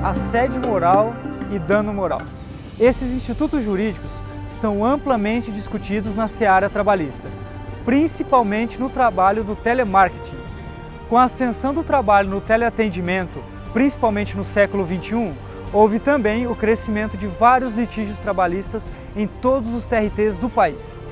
assédio moral e dano moral. Esses institutos jurídicos são amplamente discutidos na seara trabalhista, principalmente no trabalho do telemarketing. Com a ascensão do trabalho no teleatendimento, principalmente no século XXI, houve também o crescimento de vários litígios trabalhistas em todos os TRTs do país.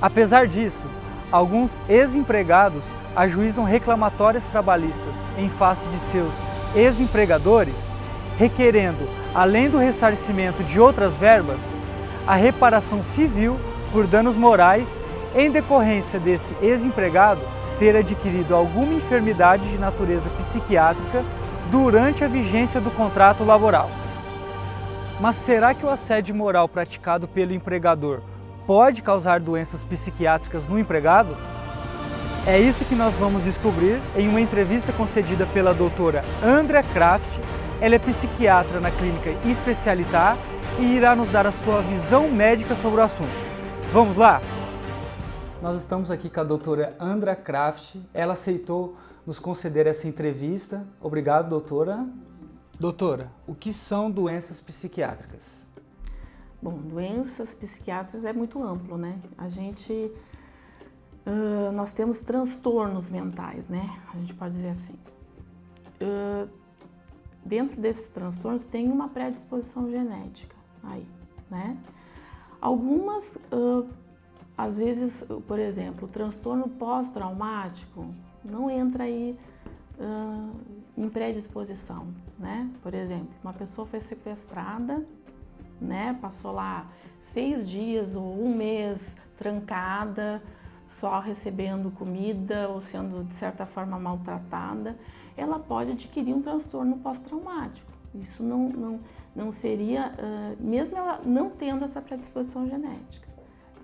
Apesar disso, alguns ex-empregados ajuizam reclamatórias trabalhistas em face de seus ex-empregadores, requerendo, além do ressarcimento de outras verbas, a reparação civil por danos morais em decorrência desse ex-empregado ter adquirido alguma enfermidade de natureza psiquiátrica durante a vigência do contrato laboral. Mas será que o assédio moral praticado pelo empregador pode causar doenças psiquiátricas no empregado? É isso que nós vamos descobrir em uma entrevista concedida pela doutora Andrea Kraft. Ela é psiquiatra na clínica Especialitar e irá nos dar a sua visão médica sobre o assunto. Vamos lá? Nós estamos aqui com a doutora Andrea Kraft. Ela aceitou nos conceder essa entrevista. Obrigado, doutora. Doutora, o que são doenças psiquiátricas? Bom, doenças psiquiátricas é muito amplo, né? Nós temos transtornos mentais, né? A gente pode dizer assim. Dentro desses transtornos tem uma predisposição genética aí, né? Algumas, às vezes, por exemplo, o transtorno pós-traumático não entra aí em predisposição, né? Por exemplo, uma pessoa foi sequestrada, né? Passou lá 6 dias ou 1 mês trancada, só recebendo comida ou sendo de certa forma maltratada, ela pode adquirir um transtorno pós-traumático. Isso não seria, mesmo ela não tendo essa predisposição genética.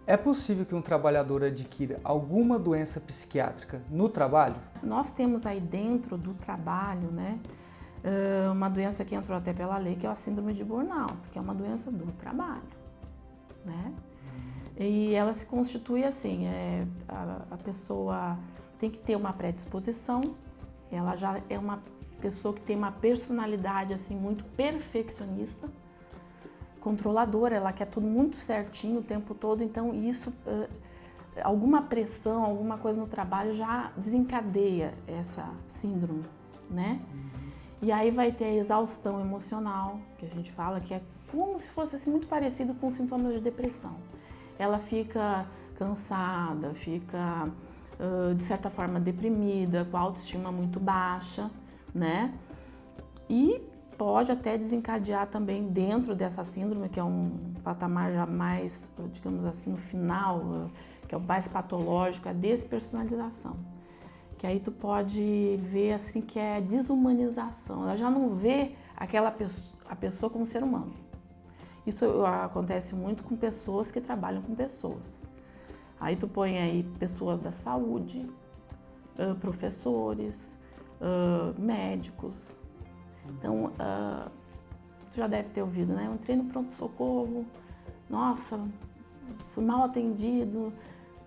É possível que um trabalhador adquira alguma doença psiquiátrica no trabalho? Nós temos aí dentro do trabalho, né, uma doença que entrou até pela lei, que é a síndrome de burnout, que é uma doença do trabalho, né? E ela se constitui assim, a pessoa tem que ter uma predisposição, ela já é uma pessoa que tem uma personalidade assim muito perfeccionista, controladora, ela quer tudo muito certinho o tempo todo, então isso, alguma pressão, alguma coisa no trabalho já desencadeia essa síndrome, né? E aí vai ter a exaustão emocional, que a gente fala que é como se fosse assim, muito parecido com sintomas de depressão. Ela fica cansada, fica de certa forma deprimida, com a autoestima muito baixa, né? E pode até desencadear também dentro dessa síndrome, que é um patamar já mais, digamos assim, no final, que é o mais patológico, a despersonalização. Que aí tu pode ver assim que é desumanização, ela já não vê a pessoa como ser humano. Isso acontece muito com pessoas que trabalham com pessoas. Aí tu põe aí pessoas da saúde, professores, médicos. Então, tu já deve ter ouvido, né? Eu entrei no pronto-socorro, nossa, fui mal atendido.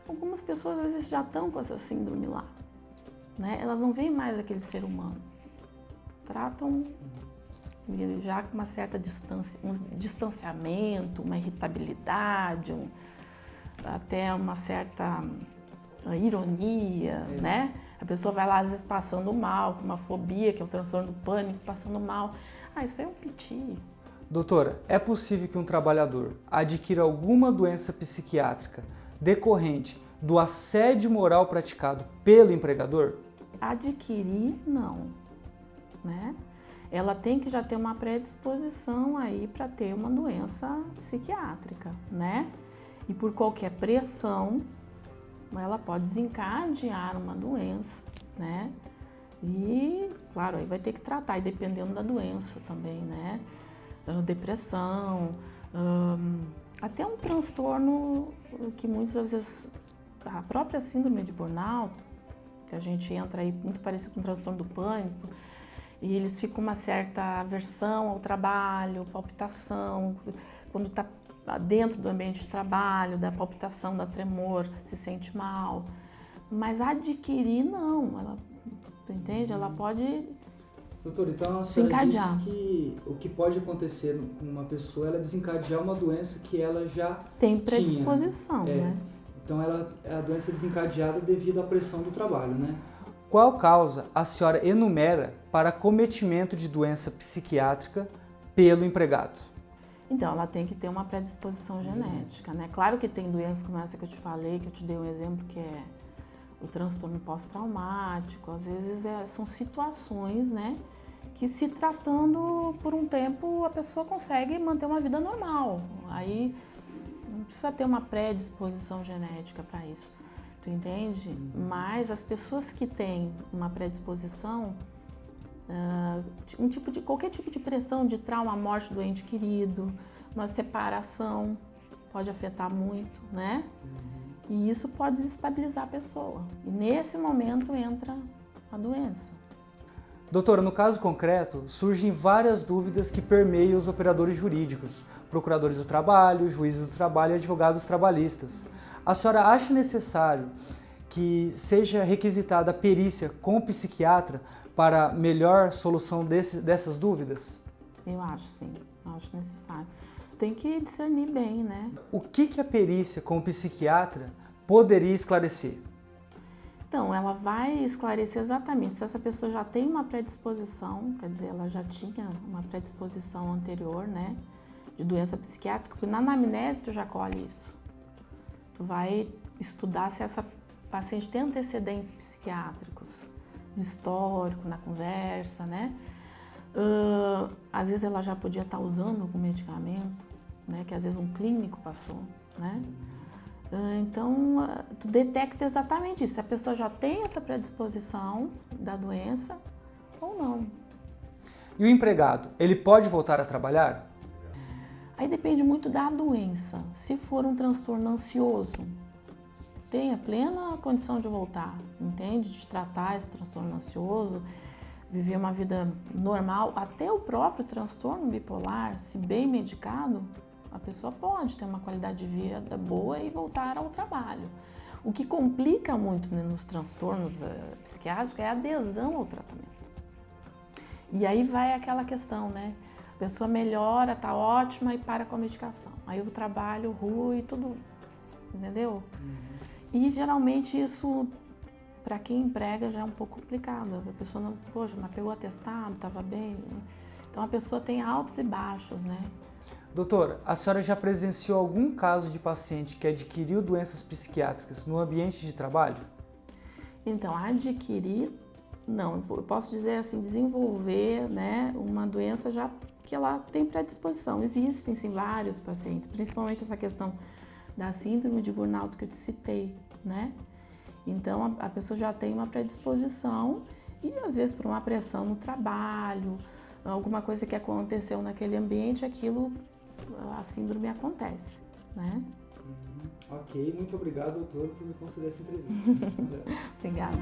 Algumas pessoas às vezes já estão com essa síndrome lá, né? Elas não veem mais aquele ser humano. Tratam já com uma certa distância, um distanciamento, uma irritabilidade, até uma certa ironia, né? A pessoa vai lá às vezes passando mal, com uma fobia, que é o transtorno do pânico, passando mal. Isso aí é um piti. Doutora, é possível que um trabalhador adquira alguma doença psiquiátrica decorrente do assédio moral praticado pelo empregador? Adquirir, não, né? Ela tem que já ter uma predisposição aí para ter uma doença psiquiátrica, né? E por qualquer pressão, ela pode desencadear uma doença, né? E, claro, aí vai ter que tratar, e dependendo da doença também, né? Depressão, até um transtorno que muitas vezes, a própria síndrome de burnout, que a gente entra aí muito parecido com o transtorno do pânico, e eles ficam com uma certa aversão ao trabalho, palpitação, quando está dentro do ambiente de trabalho, dá palpitação, dá tremor, se sente mal. Mas adquirir, não. Ela, tu entende? Ela pode Doutor, então a senhora desencadear. disse que o que pode acontecer com uma pessoa é ela desencadear uma doença que ela já Tem predisposição, tinha, né? Então é a doença desencadeada devido à pressão do trabalho, né? Qual causa a senhora enumera para cometimento de doença psiquiátrica pelo empregado? Então, ela tem que ter uma predisposição genética, né? Claro que tem doenças como essa que eu te falei, que eu te dei um exemplo, que é o transtorno pós-traumático. Às vezes são situações, né, que se tratando por um tempo a pessoa consegue manter uma vida normal. Aí não precisa ter uma predisposição genética para isso, tu entende? Mas as pessoas que têm uma predisposição, qualquer tipo de pressão, de trauma, morte do ente querido, uma separação, pode afetar muito, né? E isso pode desestabilizar a pessoa. E nesse momento entra a doença. Doutora, no caso concreto, surgem várias dúvidas que permeiam os operadores jurídicos, procuradores do trabalho, juízes do trabalho e advogados trabalhistas. A senhora acha necessário que seja requisitada a perícia com o psiquiatra para melhor solução dessas dúvidas? Eu acho, sim. Eu acho necessário. Tem que discernir bem, né? O que a perícia com o psiquiatra poderia esclarecer? Então, ela vai esclarecer exatamente se essa pessoa já tem uma predisposição, quer dizer, ela já tinha uma predisposição anterior, né, de doença psiquiátrica, porque na anamnese tu já colhe isso. Tu vai estudar se essa paciente tem antecedentes psiquiátricos, no histórico, na conversa, né? Às vezes ela já podia estar usando algum medicamento, né, que às vezes um clínico passou, né? Então, tu detecta exatamente isso, se a pessoa já tem essa predisposição da doença ou não. E o empregado, ele pode voltar a trabalhar? Aí depende muito da doença. Se for um transtorno ansioso, tem a plena condição de voltar, entende? De tratar esse transtorno ansioso, viver uma vida normal, até o próprio transtorno bipolar, se bem medicado, a pessoa pode ter uma qualidade de vida boa e voltar ao trabalho. O que complica muito, né, nos transtornos psiquiátricos é a adesão ao tratamento. E aí vai aquela questão, né? A pessoa melhora, tá ótima e para com a medicação. Aí o trabalho rui, tudo, entendeu? E geralmente isso, para quem emprega, já é um pouco complicado. A pessoa não, poxa, mas pegou atestado, estava bem. Então a pessoa tem altos e baixos, né? Doutora, a senhora já presenciou algum caso de paciente que adquiriu doenças psiquiátricas no ambiente de trabalho? Então, adquirir, não, eu posso dizer assim, desenvolver, né, uma doença já que ela tem predisposição. Existem sim vários pacientes, principalmente essa questão da síndrome de burnout que eu te citei, né? Então, a pessoa já tem uma predisposição e às vezes por uma pressão no trabalho, alguma coisa que aconteceu naquele ambiente, aquilo, a síndrome acontece, né? Ok, muito obrigado, doutor, por me conceder essa entrevista. Obrigada.